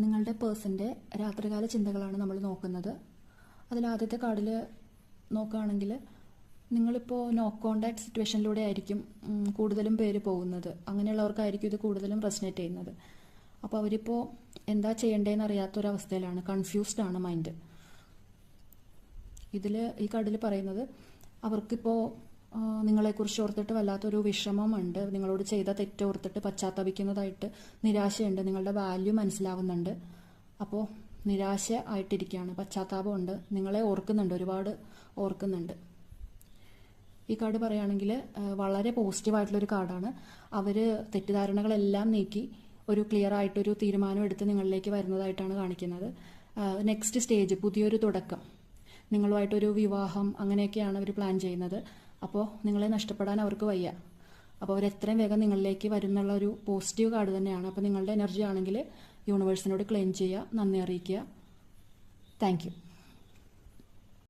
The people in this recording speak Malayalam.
നിങ്ങളുടെ പേഴ്സൻ്റെ രാത്രികാല ചിന്തകളാണ് നമ്മൾ നോക്കുന്നത്. അതിൽ ആദ്യത്തെ കാർഡിൽ നോക്കുകയാണെങ്കിൽ നിങ്ങളിപ്പോൾ നോ കോണ്ടാക്ട് സിറ്റുവേഷനിലൂടെ ആയിരിക്കും കൂടുതലും പേര് പോകുന്നത്. അങ്ങനെയുള്ളവർക്കായിരിക്കും ഇത് കൂടുതലും റെസനേറ്റ് ചെയ്യുന്നത്. അപ്പോൾ അവരിപ്പോൾ എന്താ ചെയ്യേണ്ടതെന്ന് അറിയാത്തൊരവസ്ഥയിലാണ്, കൺഫ്യൂസ്ഡ് ആണ് മൈൻഡ്. ഈ കാർഡിൽ പറയുന്നത് അവർക്കിപ്പോൾ നിങ്ങളെക്കുറിച്ച് ഓർത്തിട്ട് വല്ലാത്തൊരു വിഷമമുണ്ട്, നിങ്ങളോട് ചെയ്ത തെറ്റോർത്തിട്ട് പശ്ചാത്തപിക്കുന്നതായിട്ട് നിരാശയുണ്ട്, നിങ്ങളുടെ വാല്യൂ മനസ്സിലാവുന്നുണ്ട്. അപ്പോൾ നിരാശ ആയിട്ടിരിക്കുകയാണ്, പശ്ചാത്താപമുണ്ട്, നിങ്ങളെ ഓർക്കുന്നുണ്ട്, ഒരുപാട് ഓർക്കുന്നുണ്ട്. ഈ കാർഡ് പറയുകയാണെങ്കിൽ വളരെ പോസിറ്റീവായിട്ടുള്ളൊരു കാർഡാണ്. അവർ തെറ്റിദ്ധാരണകളെല്ലാം നീക്കി ഒരു ക്ലിയർ ആയിട്ടൊരു തീരുമാനം എടുത്ത് നിങ്ങളിലേക്ക് വരുന്നതായിട്ടാണ് കാണിക്കുന്നത്. നെക്സ്റ്റ് സ്റ്റേജ്, പുതിയൊരു തുടക്കം, നിങ്ങളുമായിട്ടൊരു വിവാഹം, അങ്ങനെയൊക്കെയാണ് അവർ പ്ലാൻ ചെയ്യുന്നത്. അപ്പോൾ നിങ്ങളെ നഷ്ടപ്പെടാൻ അവർക്ക് വയ്യ. അപ്പോൾ അവർ എത്രയും വേഗം നിങ്ങളിലേക്ക് വരുന്നുള്ള ഒരു പോസിറ്റീവ് കാർഡ് തന്നെയാണ്. അപ്പോൾ നിങ്ങളുടെ എനർജി ആണെങ്കിൽ യൂണിവേഴ്സിനോട് ക്ലെയിം ചെയ്യുക, നന്ദി അറിയിക്കുക. Thank you.